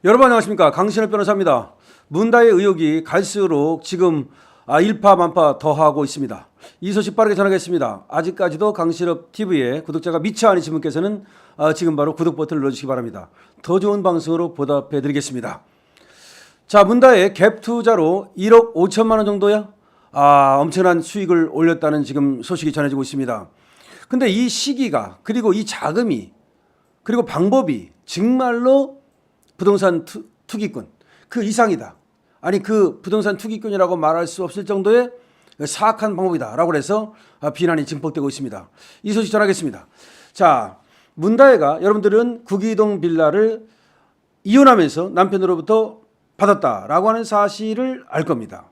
여러분 안녕하십니까, 강신업 변호사입니다. 문다의 의혹이 갈수록 지금 일파만파 더하고 있습니다. 이 소식 빠르게 전하겠습니다. 아직까지도 강신업 TV의 구독자가 미치 않으신 분께서는 지금 바로 구독 버튼을 눌러주시기 바랍니다. 더 좋은 방송으로 보답해 드리겠습니다. 자, 문다의 갭 투자로 1억 5천만 원 정도야 엄청난 수익을 올렸다는 지금 소식이 전해지고 있습니다. 근데 이 시기가, 그리고 이 자금이, 그리고 방법이 정말로 부동산 투기꾼 그 이상이다. 아니, 그 부동산 투기꾼이라고 말할 수 없을 정도의 사악한 방법이다라고 해서 비난이 증폭되고 있습니다. 이 소식 전하겠습니다. 자, 문다혜가, 여러분들은 구기동 빌라를 이혼하면서 남편으로부터 받았다라고 하는 사실을 알 겁니다.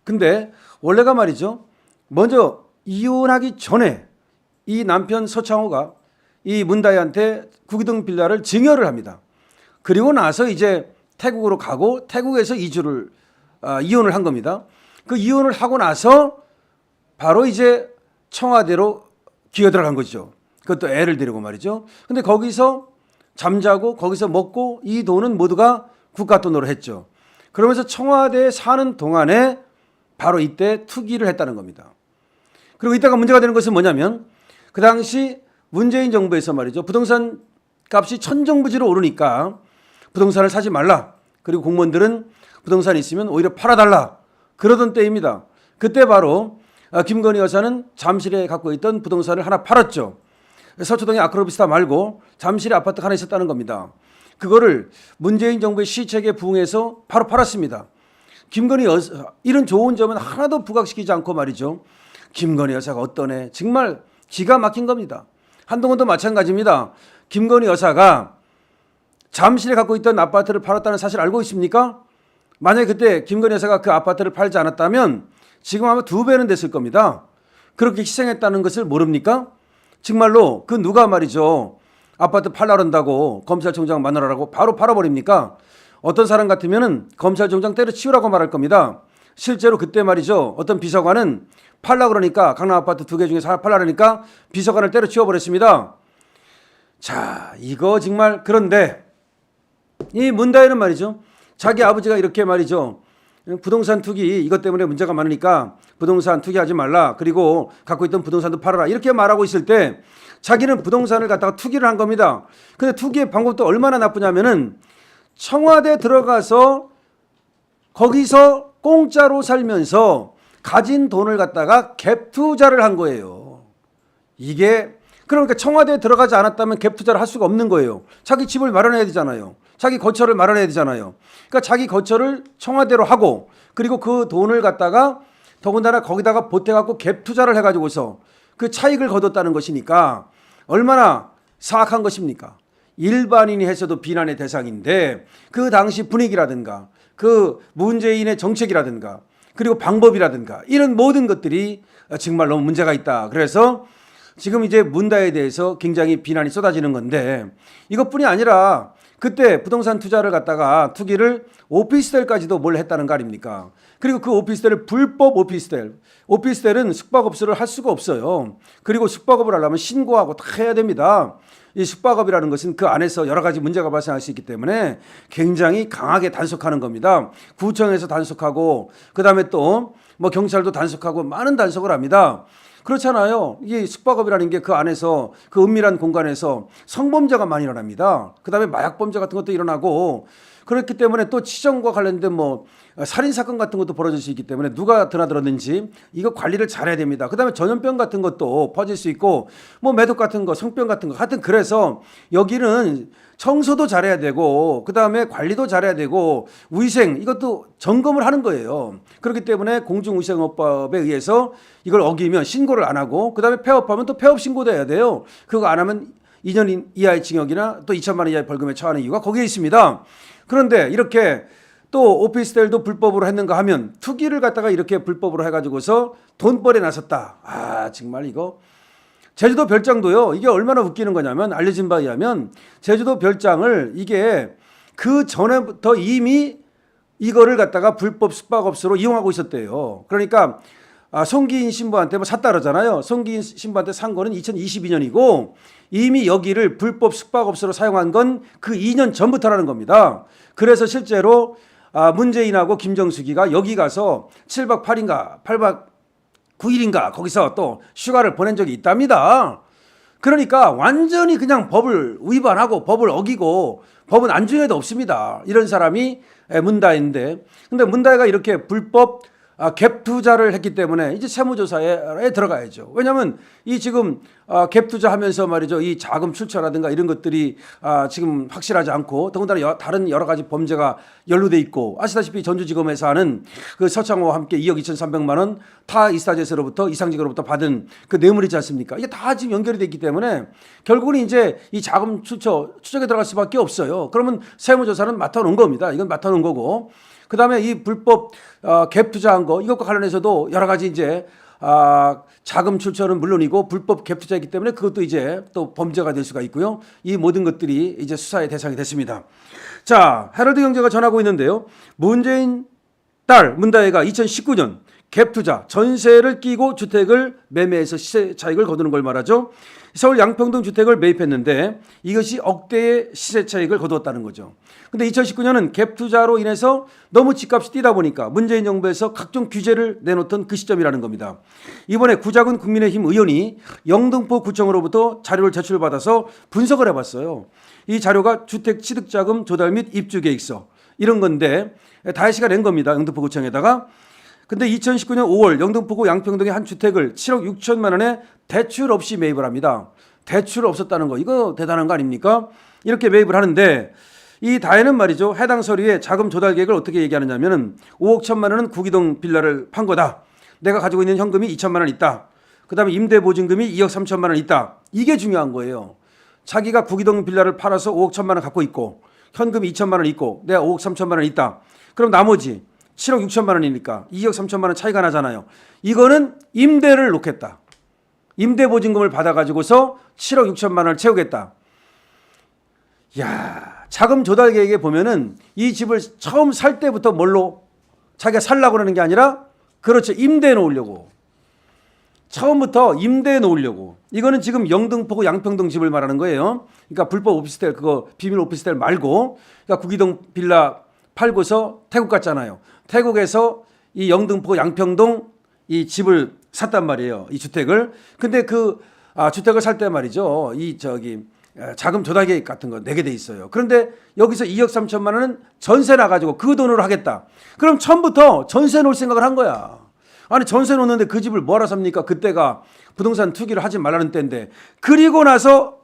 근데 원래가 말이죠, 먼저 이혼하기 전에 이 남편 서창호가 이 문다혜한테 구기동 빌라를 증여를 합니다. 그리고 나서 이제 태국으로 가고 태국에서 이혼을 한 겁니다. 그 이혼을 하고 나서 바로 이제 청와대로 기어 들어간 거죠. 그것도 애를 데리고 말이죠. 근데 거기서 잠자고 거기서 먹고 이 돈은 모두가 국가 돈으로 했죠. 그러면서 청와대에 사는 동안에 바로 이때 투기를 했다는 겁니다. 그리고 이때가 문제가 되는 것은 뭐냐면, 그 당시 문재인 정부에서 말이죠, 부동산 값이 천정부지로 오르니까 부동산을 사지 말라. 그리고 공무원들은 부동산이 있으면 오히려 팔아달라. 그러던 때입니다. 그때 바로 김건희 여사는 잠실에 갖고 있던 부동산을 하나 팔았죠. 서초동의 아크로비스타 말고 잠실에 아파트가 하나 있었다는 겁니다. 그거를 문재인 정부의 시책에 부응해서 바로 팔았습니다. 김건희 여사, 이런 좋은 점은 하나도 부각시키지 않고 말이죠, 김건희 여사가 어떤 애, 정말 기가 막힌 겁니다. 한동훈도 마찬가지입니다. 김건희 여사가 잠실에 갖고 있던 아파트를 팔았다는 사실 알고 있습니까? 만약에 그때 김건희 여사가 그 아파트를 팔지 않았다면 지금 아마 2배는 됐을 겁니다. 그렇게 희생했다는 것을 모릅니까? 정말로 그 누가 말이죠, 아파트 팔라 그런다고 검찰총장 마누라라고 바로 팔아버립니까? 어떤 사람 같으면은 검찰총장 때려치우라고 말할 겁니다. 실제로 그때 말이죠, 어떤 비서관은 팔라 그러니까, 강남 아파트 2개 중에서 하나 팔라 그러니까 비서관을 때려치워버렸습니다. 자, 이거 정말. 그런데 이 문다혜는 말이죠, 자기 아버지가 이렇게 말이죠, 부동산 투기 이것 때문에 문제가 많으니까 부동산 투기하지 말라, 그리고 갖고 있던 부동산도 팔아라, 이렇게 말하고 있을 때 자기는 부동산을 갖다가 투기를 한 겁니다. 근데 투기의 방법도 얼마나 나쁘냐면은, 청와대 들어가서 거기서 공짜로 살면서 가진 돈을 갖다가 갭 투자를 한 거예요. 이게, 그러니까 청와대에 들어가지 않았다면 갭 투자를 할 수가 없는 거예요. 자기 집을 마련해야 되잖아요. 자기 거처를 마련해야 되잖아요. 그러니까 자기 거처를 청와대로 하고, 그리고 그 돈을 갖다가 더군다나 거기다가 보태갖고 갭 투자를 해가지고서 그 차익을 거뒀다는 것이니까 얼마나 사악한 것입니까? 일반인이 해서도 비난의 대상인데, 그 당시 분위기라든가 그 문재인의 정책이라든가 그리고 방법이라든가 이런 모든 것들이 정말 너무 문제가 있다. 그래서 지금 이제 문다혜에 대해서 굉장히 비난이 쏟아지는 건데, 이것뿐이 아니라 그때 부동산 투자를 갖다가 투기를 오피스텔까지도 뭘 했다는 거 아닙니까? 그리고 그 오피스텔을 불법 오피스텔은 숙박업소를 할 수가 없어요. 그리고 숙박업을 하려면 신고하고 다 해야 됩니다. 이 숙박업이라는 것은 그 안에서 여러 가지 문제가 발생할 수 있기 때문에 굉장히 강하게 단속하는 겁니다. 구청에서 단속하고, 그 다음에 또 뭐 경찰도 단속하고 많은 단속을 합니다. 그렇잖아요. 이 숙박업이라는 게 그 안에서, 그 은밀한 공간에서 성범죄가 많이 일어납니다. 그 다음에 마약범죄 같은 것도 일어나고, 그렇기 때문에 또 치정과 관련된 뭐 살인사건 같은 것도 벌어질 수 있기 때문에 누가 드나들었는지 이거 관리를 잘해야 됩니다. 그 다음에 전염병 같은 것도 퍼질 수 있고, 뭐 매독 같은 거, 성병 같은 거, 하여튼 그래서 여기는 청소도 잘해야 되고, 그 다음에 관리도 잘해야 되고, 위생 이것도 점검을 하는 거예요. 그렇기 때문에 공중위생업법에 의해서 이걸 어기면 신고를 안 하고, 그 다음에 폐업하면 또 폐업 신고도 해야 돼요. 그거 안 하면 2년 이하의 징역이나 또 2천만 원 이하의 벌금에 처하는 이유가 거기에 있습니다. 그런데 이렇게 또 오피스텔도 불법으로 했는가 하면 투기를 갖다가 이렇게 불법으로 해가지고서 돈벌이에 나섰다. 정말 이거. 제주도 별장도요, 이게 얼마나 웃기는 거냐면, 알려진 바에 의하면 제주도 별장을 이게 그 전에부터 이미 이거를 갖다가 불법 숙박업소로 이용하고 있었대요. 그러니까 송기인 신부한테 뭐 샀다 그러잖아요. 송기인 신부한테 산 거는 2022년이고 이미 여기를 불법 숙박업소로 사용한 건 그 2년 전부터라는 겁니다. 그래서 실제로 문재인하고 김정숙이가 여기 가서 7박 8일인가 8박 9일인가 거기서 또 휴가를 보낸 적이 있답니다. 그러니까 완전히 그냥 법을 위반하고 법을 어기고 법은 안중에도 없습니다. 이런 사람이 문다혜인데, 근데 문다혜가 이렇게 불법 갭 투자를 했기 때문에 이제 세무조사에 들어가야죠. 왜냐하면 이 지금 갭 투자하면서 말이죠, 이 자금 출처라든가 이런 것들이 지금 확실하지 않고 더군다나 다른 여러 가지 범죄가 연루돼 있고, 아시다시피 전주지검에서 하는 그 서창호와 함께 2억 2,300만 원 타 이스타제스로부터 이상직으로부터 받은 그 뇌물이지 않습니까? 이게 다 지금 연결이 돼 있기 때문에 결국은 이제 이 자금 추적에 들어갈 수밖에 없어요. 그러면 세무조사는 맡아놓은 겁니다. 이건 맡아놓은 거고. 그 다음에 이 불법 갭 투자한 거, 이것과 관련해서도 여러 가지 이제 자금 출처는 물론이고 불법 갭 투자이기 때문에 그것도 이제 또 범죄가 될 수가 있고요. 이 모든 것들이 이제 수사의 대상이 됐습니다. 자, 헤럴드 경제가 전하고 있는데요. 문재인 딸 문다혜가 2019년 갭 투자, 전세를 끼고 주택을 매매해서 시세 차익을 거두는 걸 말하죠. 서울 양평동 주택을 매입했는데 이것이 억대의 시세 차익을 거두었다는 거죠. 근데 2019년은 갭 투자로 인해서 너무 집값이 뛰다 보니까 문재인 정부에서 각종 규제를 내놓던 그 시점이라는 겁니다. 이번에 구자군 국민의힘 의원이 영등포 구청으로부터 자료를 제출받아서 분석을 해봤어요. 이 자료가 주택 취득자금 조달 및 입주 계획서 이런 건데 다혜 씨가 낸 겁니다. 영등포 구청에다가. 근데 2019년 5월 영등포구 양평동의 한 주택을 7억 6천만 원에 대출 없이 매입을 합니다. 대출 없었다는 거, 이거 대단한 거 아닙니까? 이렇게 매입을 하는데 이 다혜는 말이죠, 해당 서류에 자금 조달 계획을 어떻게 얘기하느냐면은 5억 1천만 원은 구기동 빌라를 판 거다. 내가 가지고 있는 현금이 2천만 원 있다. 그 다음에 임대보증금이 2억 3천만 원 있다. 이게 중요한 거예요. 자기가 구기동 빌라를 팔아서 5억 1천만 원 갖고 있고 현금이 2천만 원 있고 내가 5억 3천만 원 있다. 그럼 나머지 7억 6천만 원이니까 2억 3천만 원 차이가 나잖아요. 이거는 임대를 놓겠다. 임대보증금을 받아가지고서 7억 6천만 원을 채우겠다. 야, 자금 조달 계획에 보면은 이 집을 처음 살 때부터 뭘로 자기가 살라고 그러는 게 아니라, 그렇죠, 임대해 놓으려고. 처음부터 임대해 놓으려고. 이거는 지금 영등포구 양평동 집을 말하는 거예요. 그러니까 불법 오피스텔, 그거 비밀 오피스텔 말고, 그러니까 구기동 빌라 팔고서 태국 갔잖아요. 태국에서 이 영등포 양평동 이 집을 샀단 말이에요. 이 주택을. 근데 그 주택을 살 때 말이죠, 이 자금 조달 계획 같은 거 내게 돼 있어요. 그런데 여기서 2억 3천만 원은 전세 나가지고 그 돈으로 하겠다. 그럼 처음부터 전세 놓을 생각을 한 거야. 아니, 전세 놓는데 그 집을 뭐하러 삽니까? 그때가 부동산 투기를 하지 말라는 때인데. 그리고 나서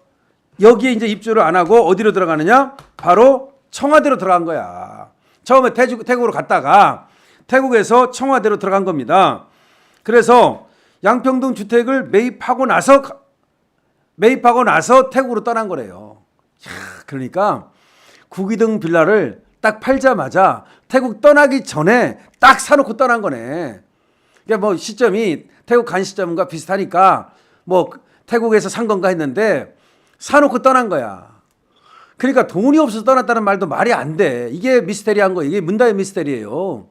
여기에 이제 입주를 안 하고 어디로 들어가느냐? 바로 청와대로 들어간 거야. 처음에 태국으로 갔다가 태국에서 청와대로 들어간 겁니다. 그래서 양평동 주택을 매입하고 나서 태국으로 떠난 거래요. 그러니까 구기동 빌라를 딱 팔자마자 태국 떠나기 전에 딱 사놓고 떠난 거네. 그러니까 뭐 시점이 태국 간 시점과 비슷하니까 뭐 태국에서 산 건가 했는데 사놓고 떠난 거야. 그러니까 돈이 없어서 떠났다는 말도 말이 안 돼. 이게 미스테리한 거, 이게 문다혜 미스테리예요.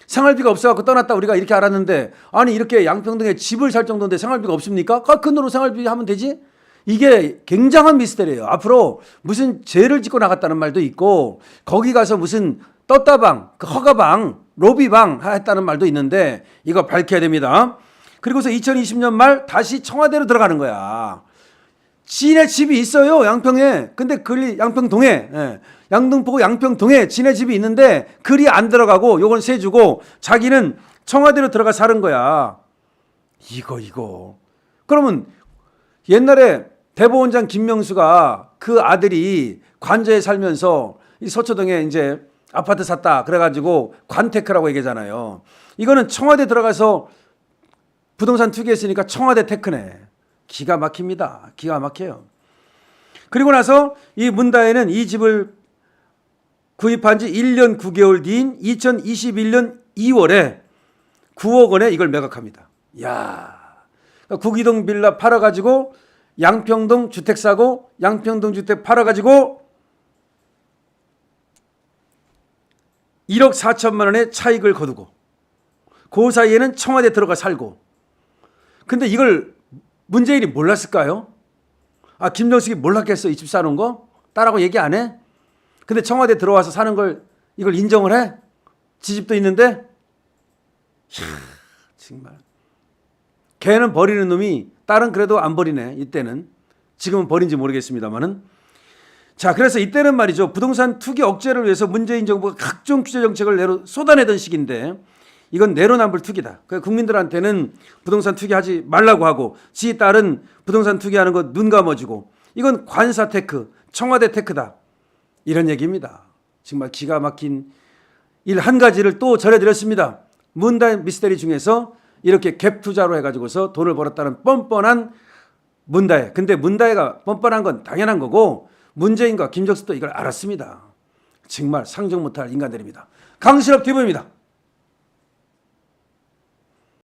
생활비가 없어갖고 떠났다 우리가 이렇게 알았는데, 아니 이렇게 양평동에 집을 살 정도인데 생활비가 없습니까? 그 돈으로 생활비 하면 되지? 이게 굉장한 미스테리예요. 앞으로 무슨 죄를 짓고 나갔다는 말도 있고, 거기 가서 무슨 떴다방, 그 허가방, 로비방 했다는 말도 있는데 이거 밝혀야 됩니다. 그리고서 2020년 말 다시 청와대로 들어가는 거야. 지네 집이 있어요, 양평에. 근데 양평동에, 양등포구 양평동에 지네 집이 있는데 글이 안 들어가고 요건 세 주고 자기는 청와대로 들어가 사는 거야. 이거. 그러면 옛날에 대법원장 김명수가 그 아들이 관저에 살면서 이 서초동에 이제 아파트 샀다 그래가지고 관테크라고 얘기하잖아요. 이거는 청와대 들어가서 부동산 투기했으니까 청와대 테크네. 기가 막힙니다. 기가 막혀요. 그리고 나서 이 문다혜는 이 집을 구입한 지 1년 9개월 뒤인 2021년 2월에 9억 원에 이걸 매각합니다. 야, 구기동 빌라 팔아가지고 양평동 주택 사고, 양평동 주택 팔아가지고 1억 4천만 원의 차익을 거두고, 그 사이에는 청와대 들어가 살고. 근데 이걸 문재인이 몰랐을까요? 아, 김정숙이 몰랐겠어, 이 집 사는 거? 딸하고 얘기 안 해? 근데 청와대 들어와서 사는 걸 이걸 인정을 해? 지집도 있는데? 이야, 정말. 걔는 버리는 놈이 딸은 그래도 안 버리네, 이때는. 지금은 버린지 모르겠습니다만은. 자, 그래서 이때는 말이죠. 부동산 투기 억제를 위해서 문재인 정부가 각종 규제 정책을 쏟아내던 시기인데 이건 내로남불 투기다. 국민들한테는 부동산 투기하지 말라고 하고 지 딸은 부동산 투기하는 거 눈 감아주고 이건 관사 테크, 청와대 테크다. 이런 얘기입니다. 정말 기가 막힌 일 한 가지를 또 전해드렸습니다. 문다의 미스테리 중에서 이렇게 갭 투자로 해가지고서 돈을 벌었다는 뻔뻔한 문다혜. 근데 문다혜가 뻔뻔한 건 당연한 거고 문재인과 김정숙도 이걸 알았습니다. 정말 상종 못할 인간들입니다. 강신업 TV입니다.